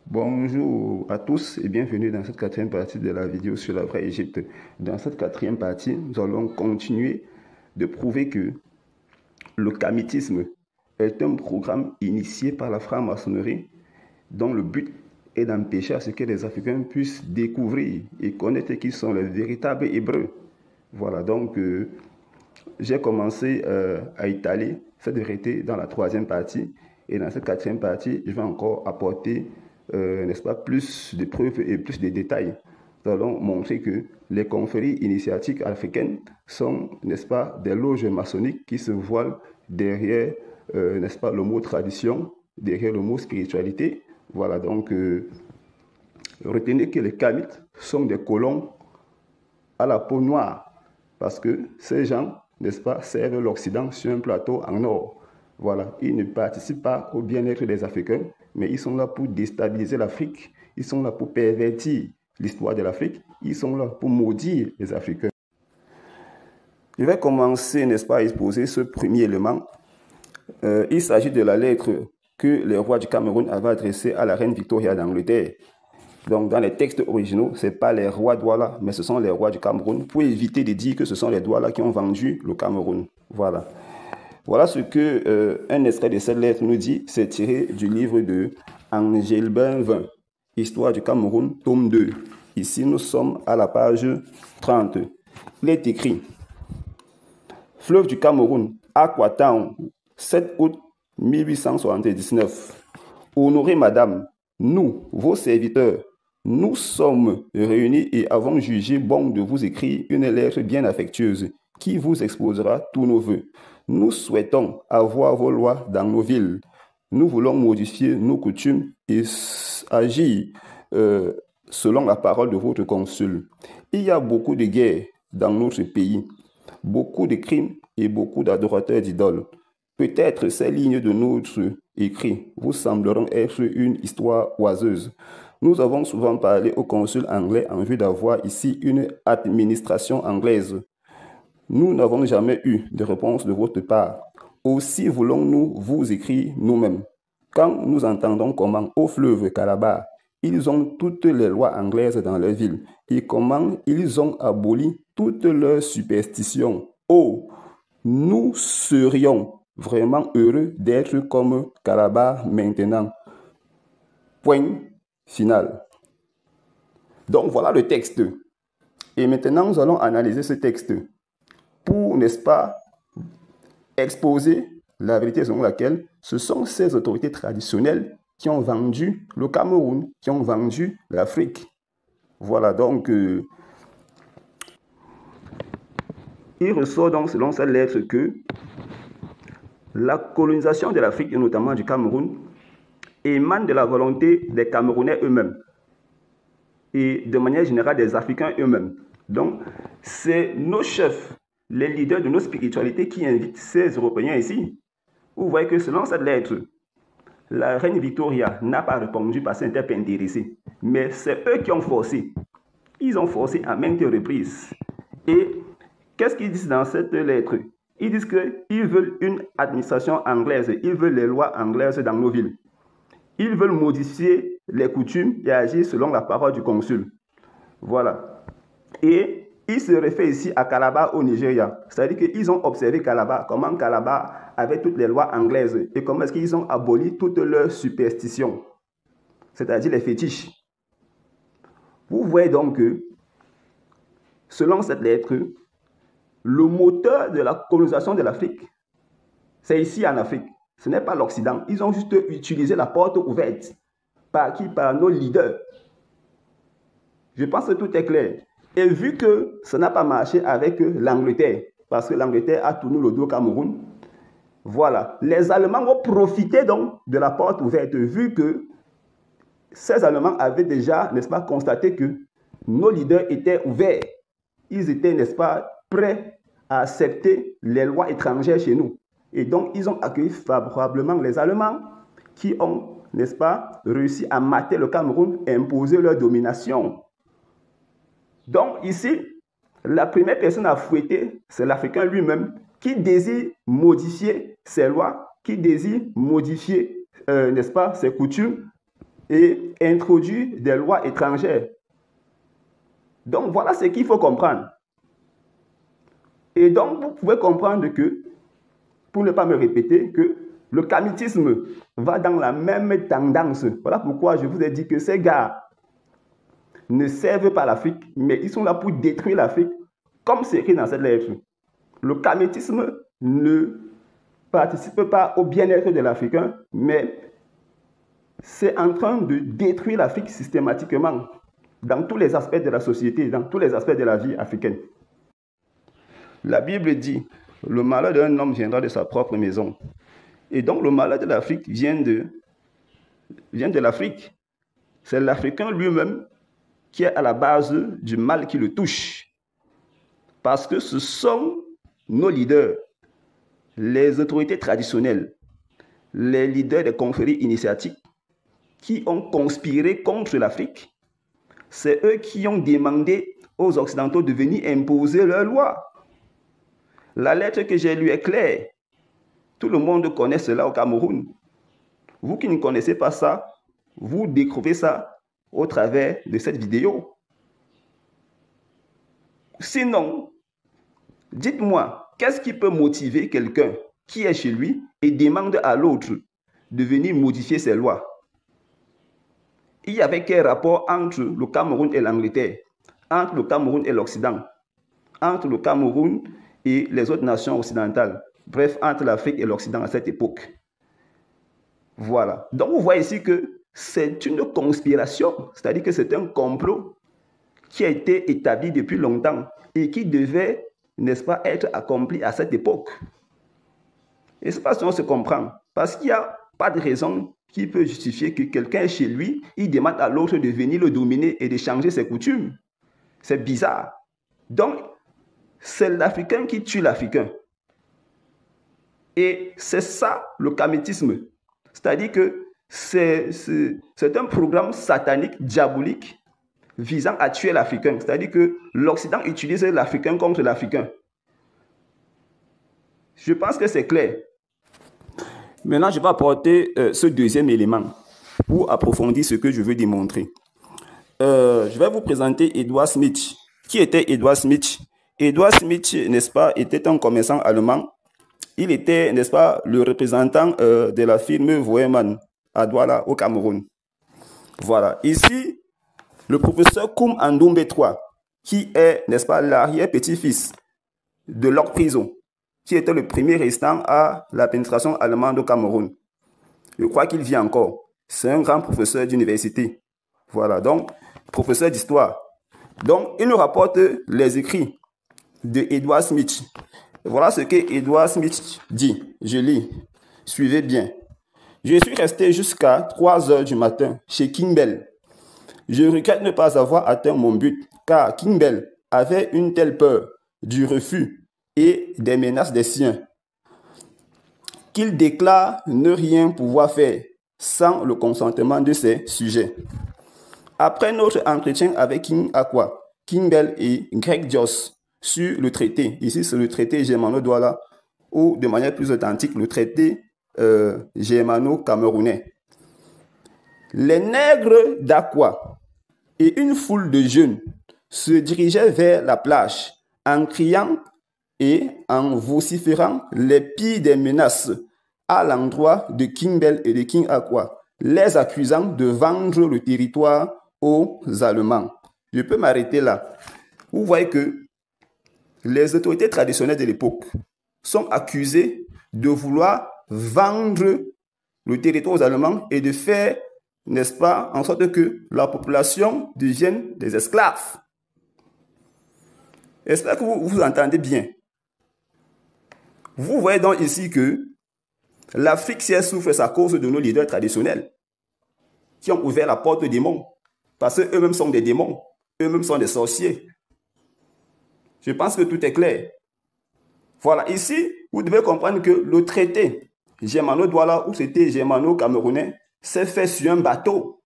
Bonjour à tous et bienvenue dans cette quatrième partie de la vidéo sur la vraie Égypte. Dans cette quatrième partie, nous allons continuer de prouver que le kamitisme est un programme initié par la franc-maçonnerie dont le but est d'empêcher à ce que les Africains puissent découvrir et connaître qui sont les véritables Hébreux. Voilà, donc j'ai commencé à étaler cette vérité dans la troisième partie et dans cette quatrième partie, je vais encore apporter n'est-ce pas, plus de preuves et plus de détails. Nous allons montrer que les confréries initiatiques africaines sont, n'est-ce pas, des loges maçonniques qui se voilent derrière, n'est-ce pas, le mot tradition, derrière le mot spiritualité. Voilà, donc, retenez que les kamites sont des colons à la peau noire, parce que ces gens, n'est-ce pas, servent l'Occident sur un plateau en or. Voilà, ils ne participent pas au bien-être des Africains, mais ils sont là pour déstabiliser l'Afrique, ils sont là pour pervertir l'histoire de l'Afrique, ils sont là pour maudire les Africains. Je vais commencer, n'est-ce pas, à exposer ce premier élément. Il s'agit de la lettre que les rois du Cameroun avaient adressée à la reine Victoria d'Angleterre. Donc, dans les textes originaux, ce n'est pas les rois Douala, mais ce sont les rois du Cameroun, pour éviter de dire que ce sont les Douala qui ont vendu le Cameroun. Voilà. Voilà ce que un extrait de cette lettre nous dit. C'est tiré du livre de Angelbin 20, Histoire du Cameroun, tome 2. Ici, nous sommes à la page 30. Il est écrit « Fleuve du Cameroun, Aquatown, 7 août 1879. Honorée Madame, nous, vos serviteurs, nous sommes réunis et avons jugé bon de vous écrire une lettre bien affectueuse qui vous exposera tous nos vœux. Nous souhaitons avoir vos lois dans nos villes. Nous voulons modifier nos coutumes et agir selon la parole de votre consul. Il y a beaucoup de guerres dans notre pays, beaucoup de crimes et beaucoup d'adorateurs d'idoles. Peut-être ces lignes de notre écrit vous sembleront être une histoire oiseuse. Nous avons souvent parlé au consul anglais en vue d'avoir ici une administration anglaise. Nous n'avons jamais eu de réponse de votre part. Aussi voulons-nous vous écrire nous-mêmes. Quand nous entendons comment au fleuve Calabar, ils ont toutes les lois anglaises dans leur ville et comment ils ont aboli toutes leurs superstitions. Oh, nous serions vraiment heureux d'être comme Calabar maintenant. Point final. Donc voilà le texte. Et maintenant, nous allons analyser ce texte pour, n'est-ce pas, exposer la vérité selon laquelle ce sont ces autorités traditionnelles qui ont vendu le Cameroun, qui ont vendu l'Afrique. Voilà, donc, il ressort donc selon cette lettre que la colonisation de l'Afrique et notamment du Cameroun émane de la volonté des Camerounais eux-mêmes et de manière générale des Africains eux-mêmes. Donc, c'est nos chefs, les leaders de nos spiritualités qui invitent ces Européens ici. Vous voyez que selon cette lettre, la reine Victoria n'a pas répondu parce qu'elle n'était pas intéressée. Mais c'est eux qui ont forcé. Ils ont forcé à maintes reprises. Et qu'est-ce qu'ils disent dans cette lettre? Ils disent qu'ils veulent une administration anglaise. Ils veulent les lois anglaises dans nos villes. Ils veulent modifier les coutumes et agir selon la parole du consul. Voilà. Et il se réfère ici à Calabar au Nigeria. C'est-à-dire qu'ils ont observé Calabar, comment Calabar avait toutes les lois anglaises et comment est-ce qu'ils ont aboli toutes leurs superstitions, c'est-à-dire les fétiches. Vous voyez donc que, selon cette lettre, le moteur de la colonisation de l'Afrique, c'est ici en Afrique. Ce n'est pas l'Occident. Ils ont juste utilisé la porte ouverte. Par qui? Par nos leaders. Je pense que tout est clair. Et vu que ça n'a pas marché avec l'Angleterre, parce que l'Angleterre a tourné le dos au Cameroun, voilà, les Allemands ont profité donc de la porte ouverte, vu que ces Allemands avaient déjà, n'est-ce pas, constaté que nos leaders étaient ouverts. Ils étaient, n'est-ce pas, prêts à accepter les lois étrangères chez nous. Et donc, ils ont accueilli favorablement les Allemands qui ont, n'est-ce pas, réussi à mater le Cameroun et imposer leur domination. Donc ici, la première personne à fouetter, c'est l'Africain lui-même qui désire modifier ses lois, qui désire modifier, n'est-ce pas, ses coutumes et introduit des lois étrangères. Donc voilà ce qu'il faut comprendre. Et donc vous pouvez comprendre que, pour ne pas me répéter, que le kamitisme va dans la même tendance. Voilà pourquoi je vous ai dit que ces gars ne servent pas l'Afrique, mais ils sont là pour détruire l'Afrique, comme c'est écrit dans cette lettre. Le kamitisme ne participe pas au bien-être de l'Africain, mais c'est en train de détruire l'Afrique systématiquement, dans tous les aspects de la société, dans tous les aspects de la vie africaine. La Bible dit, le malheur d'un homme viendra de sa propre maison. Et donc le malheur de l'Afrique vient de l'Afrique. C'est l'Africain lui-même qui est à la base du mal qui le touche. Parce que ce sont nos leaders, les autorités traditionnelles, les leaders des confréries initiatiques qui ont conspiré contre l'Afrique. C'est eux qui ont demandé aux Occidentaux de venir imposer leurs lois. La lettre que j'ai lue est claire. Tout le monde connaît cela au Cameroun. Vous qui ne connaissez pas ça, vous découvrez ça au travers de cette vidéo. Sinon, dites-moi, qu'est-ce qui peut motiver quelqu'un qui est chez lui et demande à l'autre de venir modifier ses lois? Il y avait quel rapport entre le Cameroun et l'Angleterre, entre le Cameroun et l'Occident, entre le Cameroun et les autres nations occidentales, bref, entre l'Afrique et l'Occident à cette époque? Voilà. Donc, vous voyez ici que c'est une conspiration, c'est-à-dire que c'est un complot qui a été établi depuis longtemps et qui devait, n'est-ce pas, être accompli à cette époque. Et c'est pas si on se comprend, parce qu'il n'y a pas de raison qui peut justifier que quelqu'un chez lui, il demande à l'autre de venir le dominer et de changer ses coutumes. C'est bizarre. Donc, c'est l'Africain qui tue l'Africain. Et c'est ça le kamitisme. C'est-à-dire que c'est un programme satanique, diabolique, visant à tuer l'Africain. C'est-à-dire que l'Occident utilise l'Africain contre l'Africain. Je pense que c'est clair. Maintenant, je vais apporter ce deuxième élément pour approfondir ce que je veux démontrer. Je vais vous présenter Edward Smith. Qui était Edward Smith? Edward Smith, n'est-ce pas, était un commerçant allemand. Il était, n'est-ce pas, le représentant de la firme Weyermann à Douala, au Cameroun. Voilà. Ici, le professeur Koum Andoumbe III, qui est, n'est-ce pas, l'arrière-petit-fils de Lord Prison, qui était le premier résistant à la pénétration allemande au Cameroun. Je crois qu'il vit encore. C'est un grand professeur d'université. Voilà, donc, professeur d'histoire. Donc, il nous rapporte les écrits de Edward Smith. Voilà ce que Edward Smith dit. Je lis. Suivez bien. Je suis resté jusqu'à 3 heures du matin chez King Bell. Je regrette ne pas avoir atteint mon but, car King Bell avait une telle peur du refus et des menaces des siens qu'il déclare ne rien pouvoir faire sans le consentement de ses sujets. Après notre entretien avec King Aqua, King Bell et Greg Joss sur le traité, ici c'est le traité germano-douala, ou de manière plus authentique, le traité germano-camerounais. Les nègres d'Aqua et une foule de jeunes se dirigeaient vers la plage en criant et en vociférant les pires des menaces à l'endroit de King Bell et de King Aqua, les accusant de vendre le territoire aux Allemands. Je peux m'arrêter là. Vous voyez que les autorités traditionnelles de l'époque sont accusées de vouloir vendre le territoire aux Allemands et de faire, n'est-ce pas, en sorte que la population devienne des esclaves. J'espère que vous entendez bien. Vous voyez donc ici que l'Afrique, si elle souffre, c'est à cause de nos leaders traditionnels qui ont ouvert la porte aux démons. Parce qu'eux-mêmes sont des démons. Eux-mêmes sont des sorciers. Je pense que tout est clair. Voilà, ici, vous devez comprendre que le traité germano-douala, ou c'était germano-camerounais, s'est fait sur un bateau.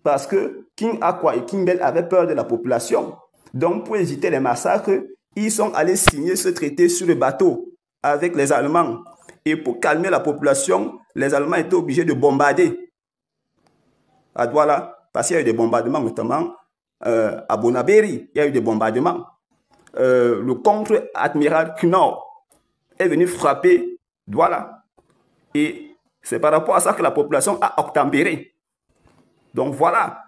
Parce que King Aqua et King Bell avaient peur de la population. Donc, pour éviter les massacres, ils sont allés signer ce traité sur le bateau avec les Allemands. Et pour calmer la population, les Allemands étaient obligés de bombarder. à Douala, parce qu'il y a eu des bombardements, notamment à Bonaberi, il y a eu des bombardements. Le contre-admiral Knorr est venu frapper Douala. Et c'est par rapport à ça que la population a obtempéré. Donc voilà,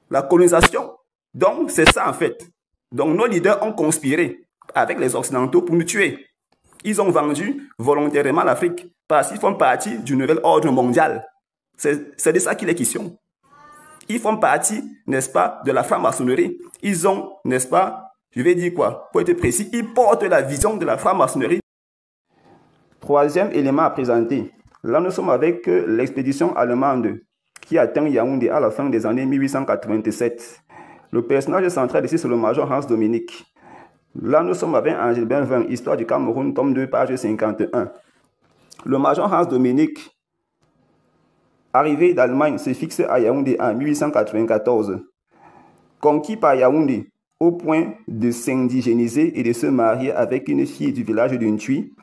la colonisation. Donc c'est ça en fait. Donc nos leaders ont conspiré avec les Occidentaux pour nous tuer. Ils ont vendu volontairement l'Afrique parce qu'ils font partie du nouvel ordre mondial. C'est de ça qu'il est question. Ils font partie, n'est-ce pas, de la franc-maçonnerie. Ils ont, n'est-ce pas, je vais dire quoi, pour être précis, ils portent la vision de la franc-maçonnerie. Troisième élément à présenter. Là, nous sommes avec l'expédition allemande qui atteint Yaoundé à la fin des années 1887. Le personnage central ici, c'est le major Hans Dominique. Là, nous sommes avec Angèle Benvin, Histoire du Cameroun, tome 2, page 51. Le major Hans Dominique, arrivé d'Allemagne, s'est fixé à Yaoundé en 1894. Conquis par Yaoundé, au point de s'indigéniser et de se marier avec une fille du village d'Untui.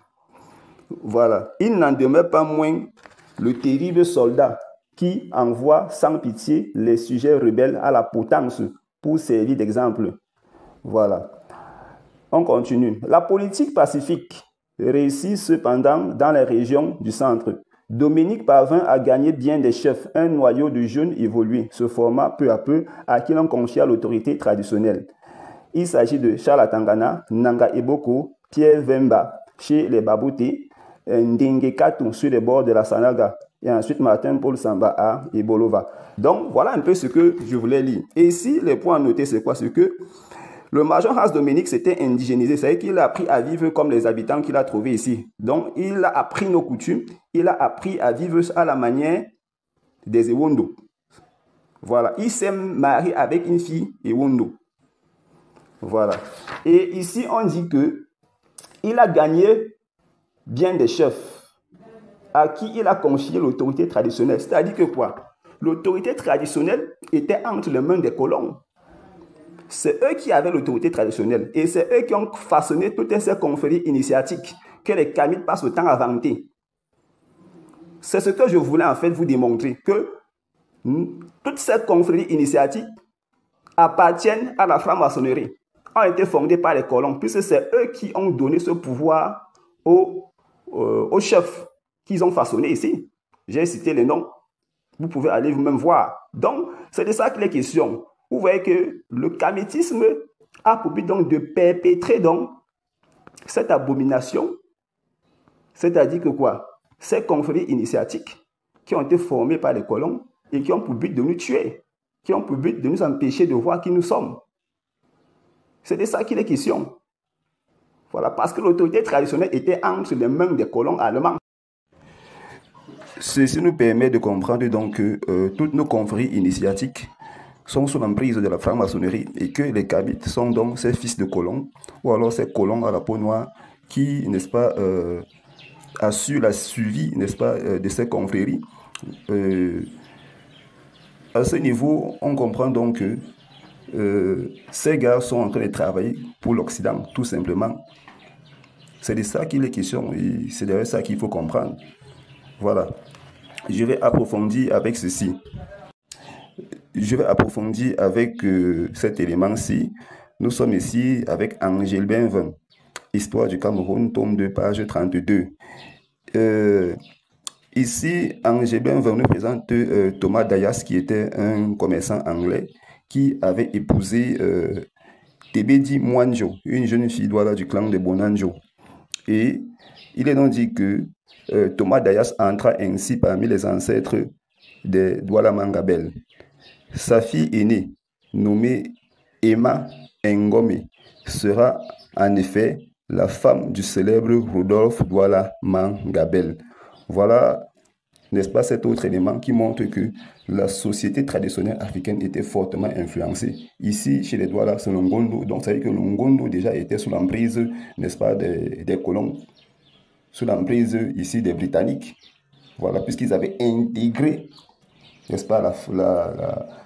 Voilà. Il n'en demeure pas moins le terrible soldat qui envoie sans pitié les sujets rebelles à la potence pour servir d'exemple. Voilà. On continue. La politique pacifique réussit cependant dans les régions du centre. Dominique parvint à gagner bien des chefs, un noyau de jeunes évolués se forma peu à peu à qui l'on confia l'autorité traditionnelle. Il s'agit de Charles Atangana, Nanga Eboko, Pierre Vemba chez les Babouté, Ndenge Katou sur les bords de la Sanaga et ensuite Martin Paul Samba à Ebolova. Donc voilà un peu ce que je voulais lire. Et ici, les points à noter, c'est quoi? C'est que le major Hans Dominique s'était indigénisé, c'est-à-dire qu'il a appris à vivre comme les habitants qu'il a trouvés ici. Donc, il a appris nos coutumes, il a appris à vivre à la manière des Ewondo. Voilà, il s'est marié avec une fille Ewondo. Voilà. Et ici, on dit que il a gagné bien des chefs à qui il a confié l'autorité traditionnelle. C'est-à-dire que quoi? L'autorité traditionnelle était entre les mains des colons. C'est eux qui avaient l'autorité traditionnelle et c'est eux qui ont façonné toutes ces confréries initiatiques que les Kamites passent le temps à vanter. C'est ce que je voulais en fait vous démontrer, que toutes ces confréries initiatiques appartiennent à la franc-maçonnerie, ont été fondées par les colons, puisque c'est eux qui ont donné ce pouvoir aux chefs qu'ils ont façonnés ici. J'ai cité les noms, vous pouvez aller vous-même voir. Donc, c'est de ça qu'il est question. Vous voyez que le kamitisme a pour but donc de perpétrer donc cette abomination, c'est-à-dire que quoi? Ces confréries initiatiques qui ont été formées par les colons et qui ont pour but de nous tuer, qui ont pour but de nous empêcher de voir qui nous sommes. C'est de ça qu'il est question. Voilà, parce que l'autorité traditionnelle était entre les mains des colons allemands. Ceci nous permet de comprendre donc que toutes nos confréries initiatiques sont sous l'emprise de la franc-maçonnerie et que les Kamites sont donc ces fils de colons ou alors ces colons à la peau noire qui, n'est-ce pas, assurent la suivi, n'est-ce pas, de ces confréries. À ce niveau, on comprend donc que ces gars sont en train de travailler pour l'Occident, tout simplement. C'est de ça qu'il est question et c'est derrière ça qu'il faut comprendre. Voilà. Je vais approfondir avec ceci. Je vais approfondir avec cet élément-ci. Nous sommes ici avec Angèle Benvin, Histoire du Cameroun, tome 2, page 32. Ici, Angèle Benvin nous présente Thomas Dayas, qui était un commerçant anglais qui avait épousé Tebedi Mwanjo, une jeune fille du clan de Bonanjo. Et il est donc dit que Thomas Dayas entra ainsi parmi les ancêtres des Douala Mangabel. Sa fille aînée, nommée Emma Ngome, sera en effet la femme du célèbre Rodolphe Douala Mangabel. Voilà, n'est-ce pas, cet autre élément qui montre que la société traditionnelle africaine était fortement influencée. Ici, chez les Douala, c'est le Ngondo. Donc, ça veut dire que le Ngondo déjà était sous l'emprise, n'est-ce pas, des colons, sous l'emprise ici des Britanniques. Voilà, puisqu'ils avaient intégré, n'est-ce pas,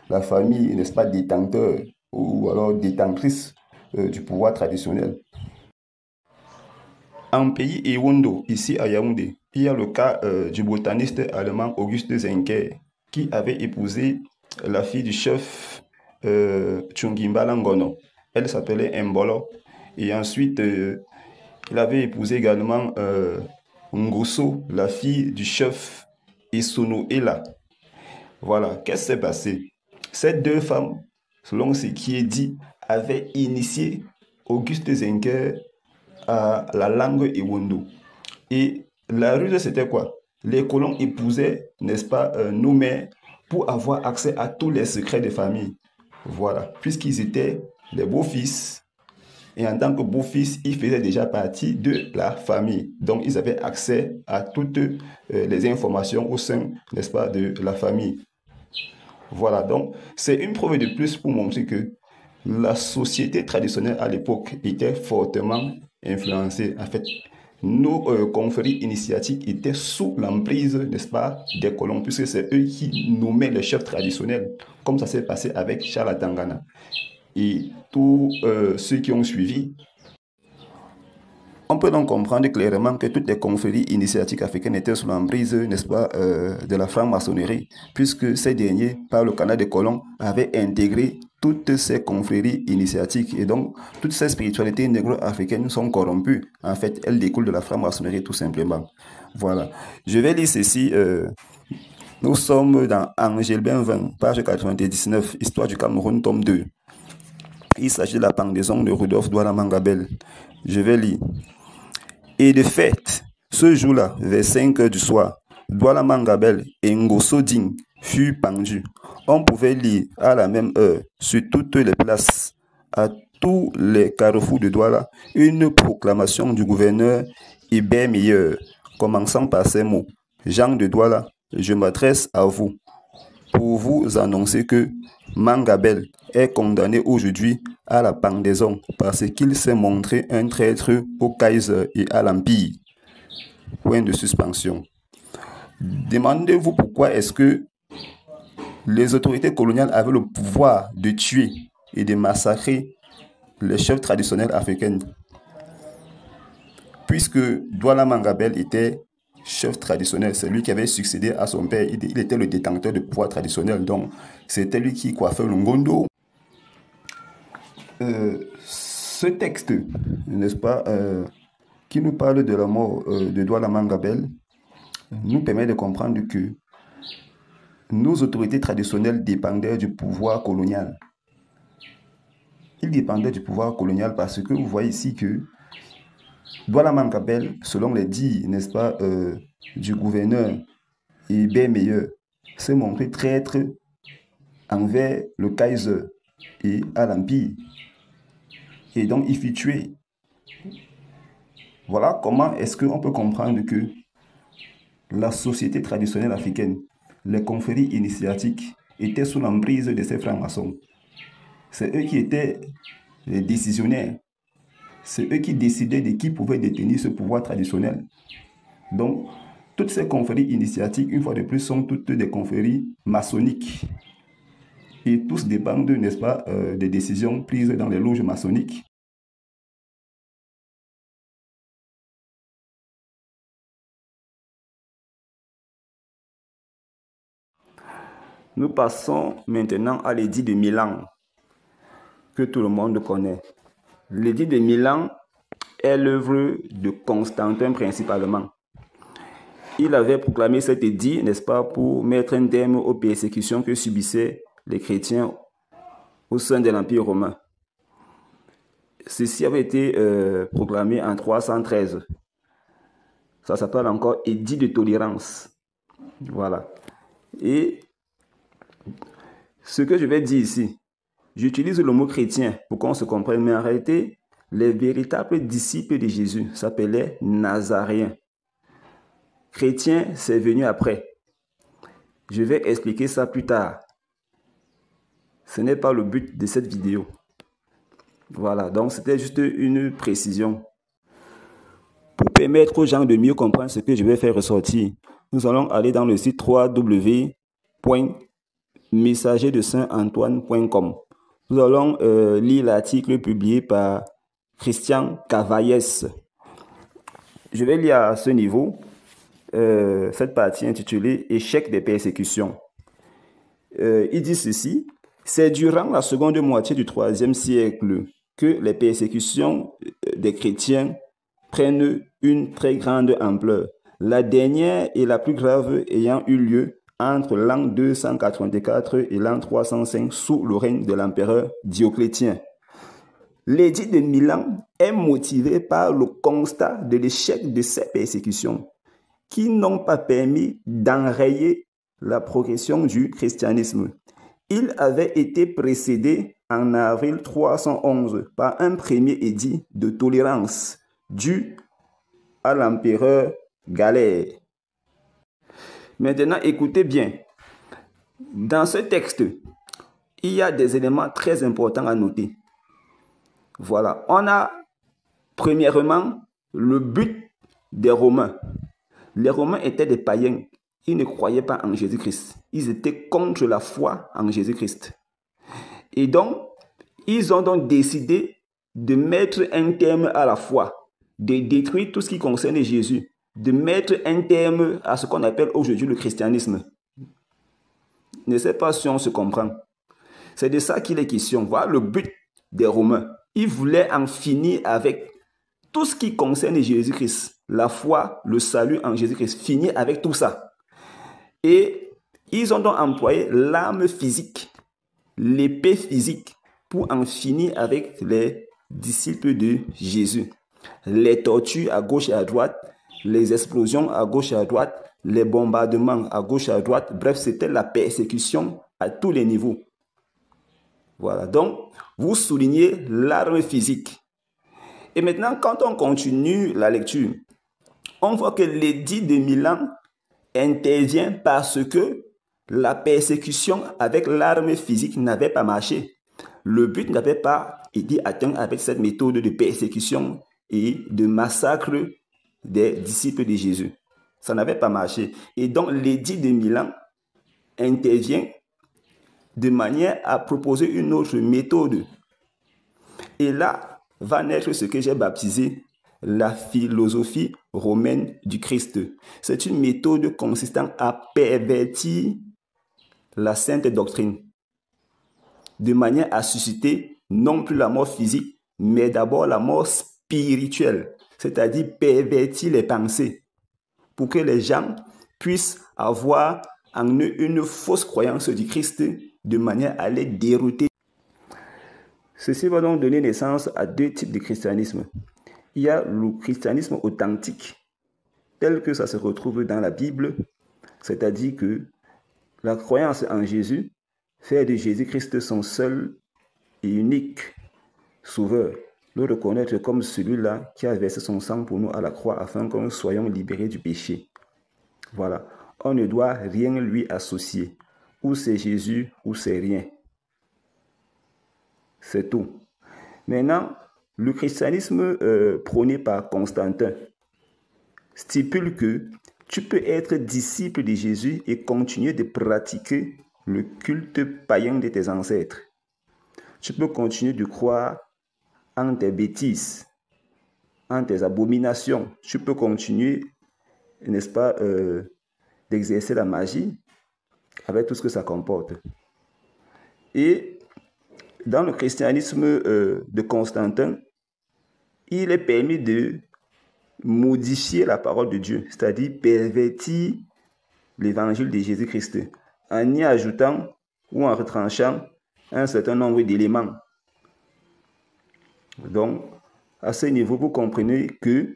la famille, n'est-ce pas, détenteur ou alors détentrice du pouvoir traditionnel. En pays Ewondo, ici à Yaoundé, il y a le cas du botaniste allemand Auguste Zenker qui avait épousé la fille du chef Chungimba Ngono. Elle s'appelait Mbolo. Et ensuite, il avait épousé également Ngoso, la fille du chef Isono Ela. Voilà, qu'est-ce qui s'est passé? Ces deux femmes, selon ce qui est dit, avaient initié Auguste Zenker à la langue Ewondo. Et la ruse, c'était quoi? Les colons épousaient, n'est-ce pas, nos mères pour avoir accès à tous les secrets des familles. Voilà, puisqu'ils étaient les beaux-fils. Et en tant que beau-fils, ils faisaient déjà partie de la famille. Donc, ils avaient accès à toutes les informations au sein, n'est-ce pas, de la famille. Voilà, donc c'est une preuve de plus pour montrer que la société traditionnelle à l'époque était fortement influencée. En fait, nos confréries initiatiques étaient sous l'emprise, n'est-ce pas, des colons, puisque c'est eux qui nommaient les chefs traditionnels, comme ça s'est passé avec Charles Tangana. Et tous ceux qui ont suivi. On peut donc comprendre clairement que toutes les confréries initiatiques africaines étaient sous l'emprise, n'est-ce pas, de la franc-maçonnerie, puisque ces derniers, par le canal des colons, avaient intégré toutes ces confréries initiatiques. Et donc, toutes ces spiritualités négro-africaines sont corrompues. En fait, elles découlent de la franc-maçonnerie tout simplement. Voilà. Je vais lire ceci. Nous sommes dans Angelbin 20, page 99, Histoire du Cameroun, tome 2. Il s'agit de la pendaison de Rudolf Douala Mangabel. Je vais lire. Et de fait, ce jour-là, vers 5 heures du soir, Douala Mangabel et Ngoso Ding furent pendus. On pouvait lire à la même heure, sur toutes les places, à tous les carrefours de Douala, une proclamation du gouverneur Hébert Meilleur, commençant par ces mots. Jean de Douala, je m'adresse à vous pour vous annoncer que Mangabel est condamné aujourd'hui à la pendaison parce qu'il s'est montré un traître au Kaiser et à l'Empire. Point de suspension. Demandez-vous pourquoi est-ce que les autorités coloniales avaient le pouvoir de tuer et de massacrer les chefs traditionnels africains, puisque Douala Mangabel était chef traditionnel, c'est lui qui avait succédé à son père, il était le détenteur de pouvoir traditionnel, donc c'était lui qui coiffait le ngondo. Ce texte, n'est-ce pas, qui nous parle de la mort de Douala Mangabel, nous permet de comprendre que nos autorités traditionnelles dépendaient du pouvoir colonial. Ils dépendaient du pouvoir colonial parce que vous voyez ici que Douala Mangabel, selon les dires, n'est-ce pas, du gouverneur Hébert Meilleur, s'est montré traître envers le Kaiser et à l'Empire. Et donc, il fut tué. Voilà comment est-ce qu'on peut comprendre que la société traditionnelle africaine, les confréries initiatiques, étaient sous l'emprise de ces francs-maçons. C'est eux qui étaient les décisionnaires. C'est eux qui décidaient de qui pouvait détenir ce pouvoir traditionnel. Donc, toutes ces confréries initiatiques, une fois de plus, sont toutes des confréries maçonniques. Et tous dépendent, n'est-ce pas, des décisions prises dans les loges maçonniques. Nous passons maintenant à l'édit de Milan, que tout le monde connaît. L'édit de Milan est l'œuvre de Constantin principalement. Il avait proclamé cet édit, n'est-ce pas, pour mettre un terme aux persécutions que subissaient les chrétiens au sein de l'Empire romain. Ceci avait été proclamé en 313. Ça s'appelle encore édit de tolérance. Voilà. Et ce que je vais dire ici, j'utilise le mot chrétien pour qu'on se comprenne, mais en réalité, les véritables disciples de Jésus s'appelaient Nazaréens. Chrétien, c'est venu après. Je vais expliquer ça plus tard. Ce n'est pas le but de cette vidéo. Voilà, donc c'était juste une précision. Pour permettre aux gens de mieux comprendre ce que je vais faire ressortir, nous allons aller dans le site www.messagerdesaintantoine.com. Nous allons lire l'article publié par Christian Cavaillès. Je vais lire à ce niveau cette partie intitulée « Échec des persécutions ». il dit ceci: c'est durant la seconde moitié du IIIe siècle que les persécutions des chrétiens prennent une très grande ampleur. La dernière et la plus grave ayant eu lieu entre l'an 284 et l'an 305 sous le règne de l'empereur Dioclétien. L'édit de Milan est motivé par le constat de l'échec de ces persécutions qui n'ont pas permis d'enrayer la progression du christianisme. Il avait été précédé en avril 311 par un premier édit de tolérance dû à l'empereur Galère. Maintenant, écoutez bien. Dans ce texte, il y a des éléments très importants à noter. Voilà. On a, premièrement, le but des Romains. Les Romains étaient des païens. Ils ne croyaient pas en Jésus-Christ. Ils étaient contre la foi en Jésus-Christ. Et donc, ils ont donc décidé de mettre un terme à la foi, de détruire tout ce qui concerne Jésus, de mettre un terme à ce qu'on appelle aujourd'hui le christianisme. Je ne sais pas si on se comprend. C'est de ça qu'il est question. Voilà le but des Romains. Ils voulaient en finir avec tout ce qui concerne Jésus-Christ, la foi, le salut en Jésus-Christ, finir avec tout ça. Et ils ont donc employé l'arme physique, l'épée physique, pour en finir avec les disciples de Jésus. Les tortures à gauche et à droite, les explosions à gauche et à droite, les bombardements à gauche et à droite. Bref, c'était la persécution à tous les niveaux. Voilà, donc vous soulignez l'arme physique. Et maintenant, quand on continue la lecture, on voit que l'édit de Milan intervient parce que la persécution avec l'arme physique n'avait pas marché. Le but n'avait pas été atteint avec cette méthode de persécution et de massacre des disciples de Jésus. Ça n'avait pas marché. Et donc l'édit de Milan intervient de manière à proposer une autre méthode. Et là va naître ce que j'ai baptisé la philosophie romaine du Christ. C'est une méthode consistant à pervertir la sainte doctrine, de manière à susciter non plus la mort physique, mais d'abord la mort spirituelle, c'est-à-dire pervertir les pensées, pour que les gens puissent avoir en eux une fausse croyance du Christ, de manière à les dérouter. Ceci va donc donner naissance à deux types de christianisme. Il y a le christianisme authentique, tel que ça se retrouve dans la Bible, c'est-à-dire que la croyance en Jésus fait de Jésus-Christ son seul et unique sauveur, le reconnaître comme celui-là qui a versé son sang pour nous à la croix afin que nous soyons libérés du péché. Voilà, on ne doit rien lui associer. Ou c'est Jésus ou c'est rien. C'est tout. Maintenant, le christianisme prôné par Constantin stipule que tu peux être disciple de Jésus et continuer de pratiquer le culte païen de tes ancêtres. Tu peux continuer de croire en tes bêtises, en tes abominations. Tu peux continuer, n'est-ce pas, d'exercer la magie avec tout ce que ça comporte. Et dans le christianisme de Constantin, il est permis de modifier la parole de Dieu, c'est-à-dire pervertir l'évangile de Jésus-Christ en y ajoutant ou en retranchant un certain nombre d'éléments. Donc, à ce niveau, vous comprenez que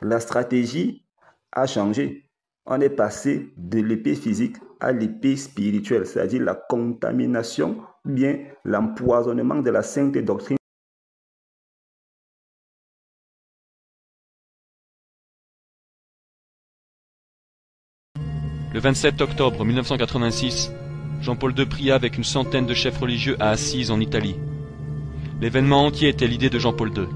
la stratégie a changé. On est passé de l'épée physique à l'épée spirituelle, c'est-à-dire la contamination ou bien l'empoisonnement de la sainte doctrine. Le 27 octobre 1986, Jean-Paul II pria avec une centaine de chefs religieux à Assise en Italie. L'événement entier était l'idée de Jean-Paul II.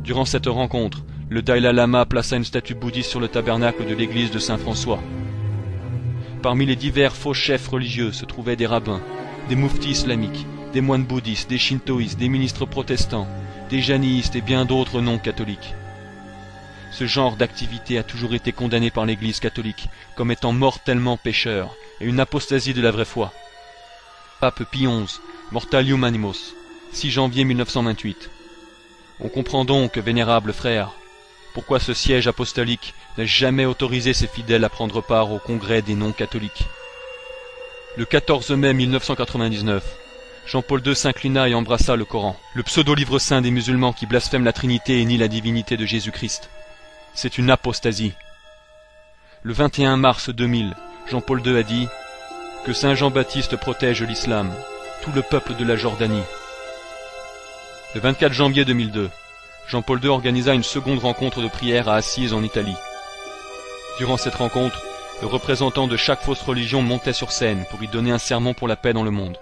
Durant cette rencontre, le Dalai Lama plaça une statue bouddhiste sur le tabernacle de l'église de Saint-François. Parmi les divers faux chefs religieux se trouvaient des rabbins, des mouftis islamiques, des moines bouddhistes, des shintoïstes, des ministres protestants, des janistes et bien d'autres non catholiques. Ce genre d'activité a toujours été condamné par l'Église catholique comme étant mortellement pécheur et une apostasie de la vraie foi. Pape Pie XI, Mortalium Animos, 6 janvier 1928. On comprend donc, vénérables frères, pourquoi ce siège apostolique n'a jamais autorisé ses fidèles à prendre part au congrès des non-catholiques. Le 14 mai 1999, Jean-Paul II s'inclina et embrassa le Coran, le pseudo-livre saint des musulmans qui blasphème la Trinité et nie la divinité de Jésus-Christ. C'est une apostasie. Le 21 mars 2000, Jean-Paul II a dit « Que Saint Jean-Baptiste protège l'islam, tout le peuple de la Jordanie ». Le 24 janvier 2002, Jean-Paul II organisa une seconde rencontre de prière à Assise en Italie. Durant cette rencontre, le représentant de chaque fausse religion montait sur scène pour y donner un sermon pour la paix dans le monde.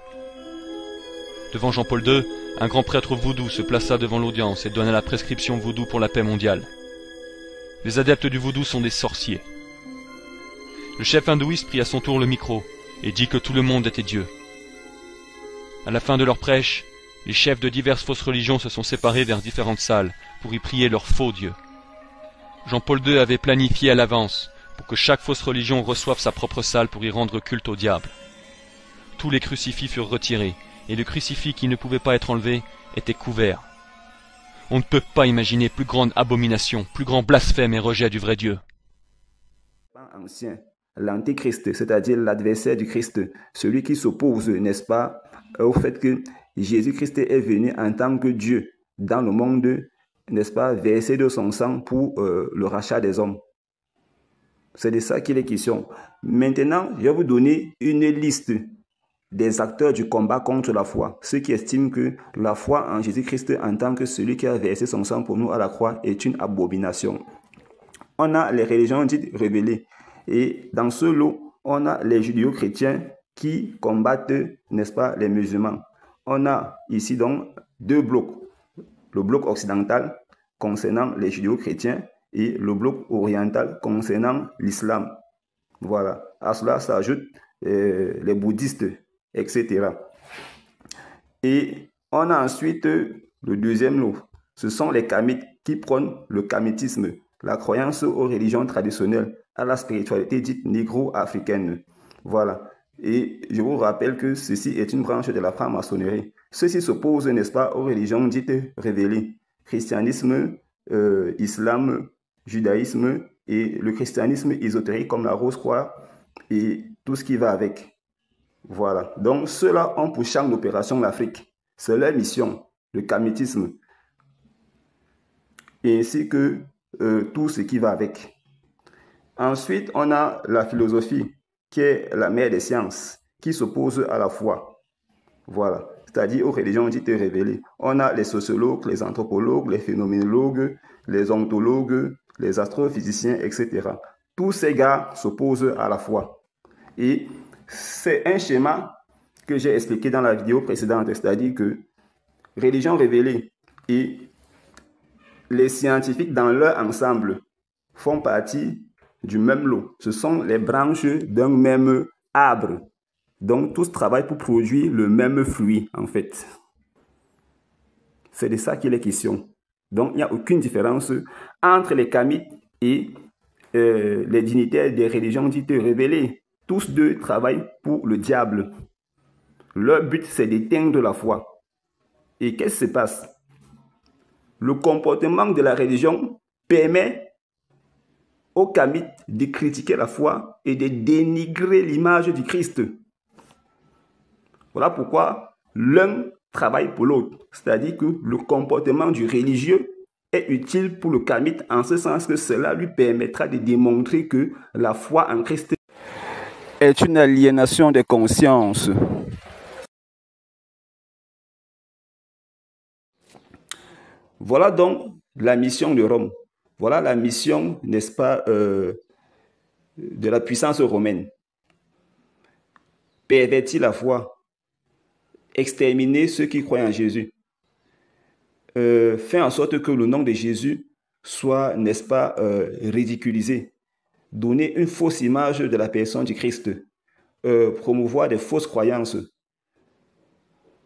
Devant Jean-Paul II, un grand prêtre vaudou se plaça devant l'audience et donna la prescription vaudou pour la paix mondiale. Les adeptes du vaudou sont des sorciers. Le chef hindouiste prit à son tour le micro et dit que tout le monde était Dieu. À la fin de leur prêche, les chefs de diverses fausses religions se sont séparés vers différentes salles pour y prier leurs faux dieux. Jean-Paul II avait planifié à l'avance pour que chaque fausse religion reçoive sa propre salle pour y rendre culte au diable. Tous les crucifix furent retirés, et le crucifix qui ne pouvait pas être enlevé était couvert. On ne peut pas imaginer plus grande abomination, plus grand blasphème et rejet du vrai Dieu. Ancien, l'antéchrist, c'est-à-dire l'adversaire du Christ, celui qui s'oppose, n'est-ce pas, au fait que Jésus-Christ est venu en tant que Dieu dans le monde, n'est-ce pas, verser de son sang pour le rachat des hommes. C'est de ça qu'il est question. Maintenant, je vais vous donner une liste des acteurs du combat contre la foi, ceux qui estiment que la foi en Jésus-Christ en tant que celui qui a versé son sang pour nous à la croix est une abomination. On a les religions dites révélées, et dans ce lot, on a les judéo-chrétiens qui combattent, n'est-ce pas, les musulmans. On a ici donc deux blocs, le bloc occidental concernant les judéo-chrétiens et le bloc oriental concernant l'islam. Voilà, à cela s'ajoutent les bouddhistes, etc. Et on a ensuite le deuxième lot. Ce sont les kamites qui prônent le kamitisme, la croyance aux religions traditionnelles, à la spiritualité dite négro-africaine. Voilà. Et je vous rappelle que ceci est une branche de la franc-maçonnerie. Ceci s'oppose, n'est-ce pas, aux religions dites révélées. Christianisme, islam, judaïsme et le christianisme ésotérique comme la Rose-Croix et tout ce qui va avec. Voilà. Donc, ceux-là ont pour champ d'opération l'Afrique. C'est leur mission, le kamitisme. Et ainsi que tout ce qui va avec. Ensuite, on a la philosophie, qui est la mère des sciences, qui s'oppose à la foi. Voilà. C'est-à-dire aux religions dites révélées. On a les sociologues, les anthropologues, les phénoménologues, les ontologues, les astrophysiciens, etc. Tous ces gars s'opposent à la foi. Et c'est un schéma que j'ai expliqué dans la vidéo précédente, c'est-à-dire que religion révélée et les scientifiques dans leur ensemble font partie du même lot. Ce sont les branches d'un même arbre. Donc, tous travaillent pour produire le même fruit, en fait. C'est de ça qu'il est question. Donc, il n'y a aucune différence entre les kamites et les dignitaires des religions dites révélées. Tous deux travaillent pour le diable. Leur but, c'est d'éteindre la foi. Et qu'est-ce qui se passe? Le comportement de la religion permet aux kamites de critiquer la foi et de dénigrer l'image du Christ. Voilà pourquoi l'un travaille pour l'autre. C'est-à-dire que le comportement du religieux est utile pour le kamite en ce sens que cela lui permettra de démontrer que la foi en Christ est une aliénation des consciences. Voilà donc la mission de Rome. Voilà la mission, n'est-ce pas, de la puissance romaine. Pervertir la foi, exterminer ceux qui croient en Jésus, faire en sorte que le nom de Jésus soit, n'est-ce pas, ridiculisé, donner une fausse image de la personne du Christ, promouvoir des fausses croyances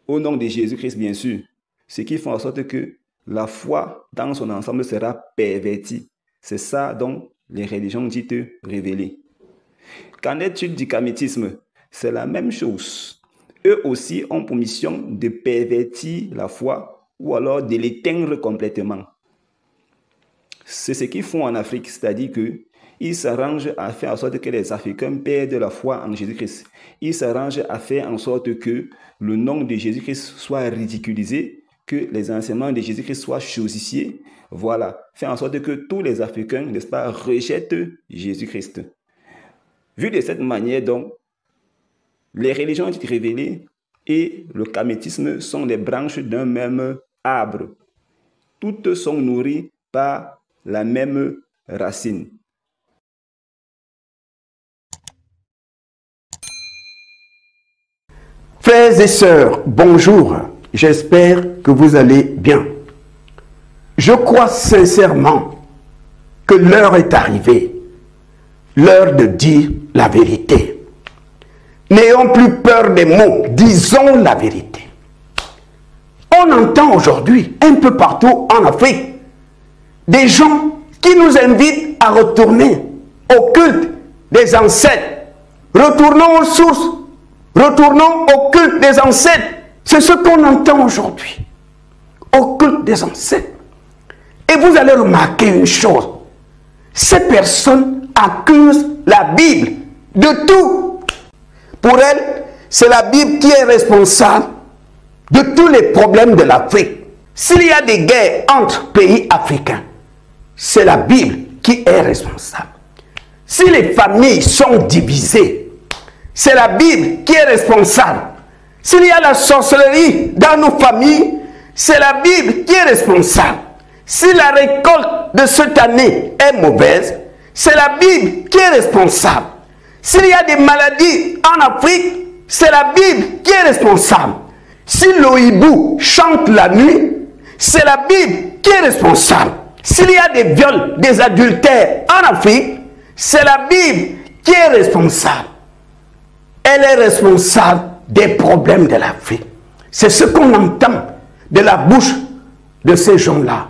au nom de Jésus-Christ, bien sûr, ce qui fait en sorte que la foi dans son ensemble sera pervertie. C'est ça donc les religions dites révélées. Qu'en est-il du kamitisme? C'est la même chose. eux aussi ont pour mission de pervertir la foi ou alors de l'éteindre complètement. C'est ce qu'ils font en Afrique, c'est-à-dire qu'ils s'arrangent à faire en sorte que les Africains perdent la foi en Jésus-Christ. Ils s'arrangent à faire en sorte que le nom de Jésus-Christ soit ridiculisé, que les enseignements de Jésus-Christ soient chosifiés. Voilà, faire en sorte que tous les Africains, n'est-ce pas, rejettent Jésus-Christ. Vu de cette manière, donc, les religions dites révélées et le kamétisme sont les branches d'un même arbre. Toutes sont nourries par la même racine. Frères et sœurs, bonjour. J'espère que vous allez bien. Je crois sincèrement que l'heure est arrivée. L'heure de dire la vérité. N'ayons plus peur des mots, disons la vérité. On entend aujourd'hui, un peu partout en Afrique, des gens qui nous invitent à retourner au culte des ancêtres. Retournons aux sources, retournons au culte des ancêtres. C'est ce qu'on entend aujourd'hui, au culte des ancêtres. Et vous allez remarquer une chose, ces personnes accusent la Bible de tout. Pour elles, c'est la Bible qui est responsable de tous les problèmes de l'Afrique. S'il y a des guerres entre pays africains, c'est la Bible qui est responsable. Si les familles sont divisées, c'est la Bible qui est responsable. S'il y a la sorcellerie dans nos familles, c'est la Bible qui est responsable. Si la récolte de cette année est mauvaise, c'est la Bible qui est responsable. S'il y a des maladies en Afrique, c'est la Bible qui est responsable. Si l'Ohibou chante la nuit, c'est la Bible qui est responsable. S'il y a des viols, des adultères en Afrique, c'est la Bible qui est responsable. Elle est responsable des problèmes de l'Afrique. C'est ce qu'on entend de la bouche de ces gens-là.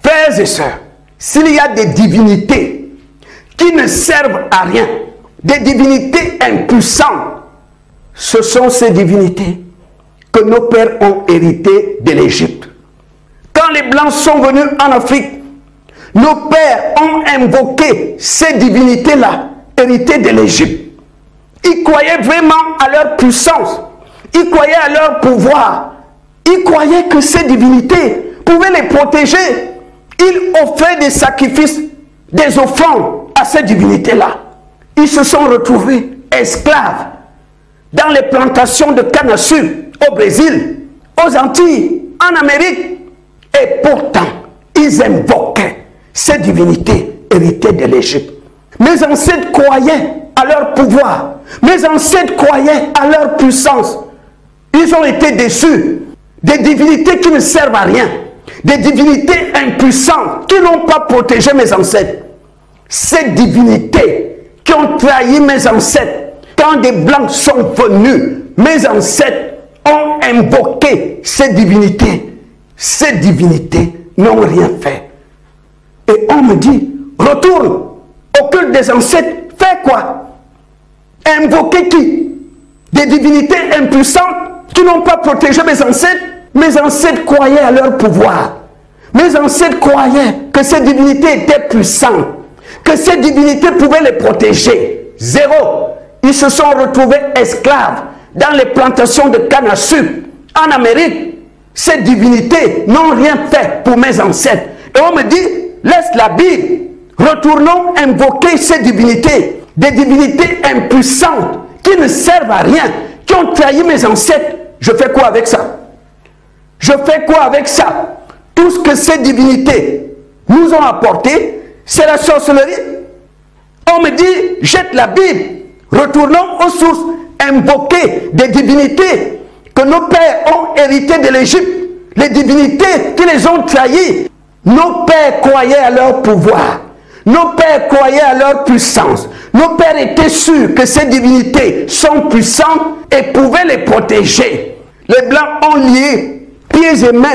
Frères et sœurs, s'il y a des divinités qui ne servent à rien, des divinités impuissantes, ce sont ces divinités que nos pères ont héritées de l'Égypte. Quand les Blancs sont venus en Afrique, nos pères ont invoqué ces divinités-là, héritées de l'Égypte. Ils croyaient vraiment à leur puissance, ils croyaient à leur pouvoir, ils croyaient que ces divinités pouvaient les protéger. Ils offraient des sacrifices, des offrandes à ces divinités-là. Ils se sont retrouvés esclaves dans les plantations de canne à sucre au Brésil, aux Antilles, en Amérique. Et pourtant, ils invoquaient ces divinités héritées de l'Égypte. Mes ancêtres croyaient à leur pouvoir. Mes ancêtres croyaient à leur puissance. Ils ont été déçus des divinités qui ne servent à rien. Des divinités impuissantes qui n'ont pas protégé mes ancêtres. Ces divinités qui ont trahi mes ancêtres. Quand des Blancs sont venus, mes ancêtres ont invoqué ces divinités. Ces divinités n'ont rien fait. Et on me dit, retourne au culte des ancêtres. Fais quoi? Invoquer qui? Des divinités impuissantes qui n'ont pas protégé mes ancêtres. Mes ancêtres croyaient à leur pouvoir. Mes ancêtres croyaient que ces divinités étaient puissantes, que ces divinités pouvaient les protéger. Zéro. Ils se sont retrouvés esclaves dans les plantations de canne à sucre en Amérique. Ces divinités n'ont rien fait pour mes ancêtres. Et on me dit, laisse la Bible. Retournons invoquer ces divinités. Des divinités impuissantes qui ne servent à rien, qui ont trahi mes ancêtres. Je fais quoi avec ça? Je fais quoi avec ça? Tout ce que ces divinités nous ont apporté, c'est la sorcellerie. On me dit, jette la Bible. Retournons aux sources. Invoquer des divinités que nos pères ont héritées de l'Égypte. Les divinités qui les ont trahis. Nos pères croyaient à leur pouvoir. Nos pères croyaient à leur puissance. Nos pères étaient sûrs que ces divinités sont puissantes et pouvaient les protéger. Les Blancs ont lié pieds et mains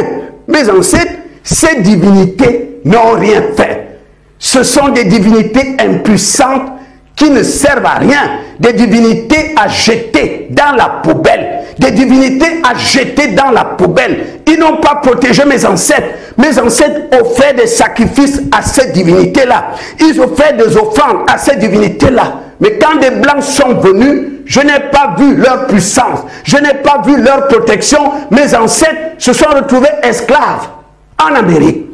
mes ancêtres. Ces divinités n'ont rien fait. Ce sont des divinités impuissantes qui ne servent à rien, des divinités à jeter dans la poubelle, des divinités à jeter dans la poubelle. Ils n'ont pas protégé mes ancêtres. Mes ancêtres offraient des sacrifices à ces divinités-là. Ils offraient des offrandes à ces divinités-là. Mais quand des Blancs sont venus, je n'ai pas vu leur puissance, je n'ai pas vu leur protection. Mes ancêtres se sont retrouvés esclaves en Amérique.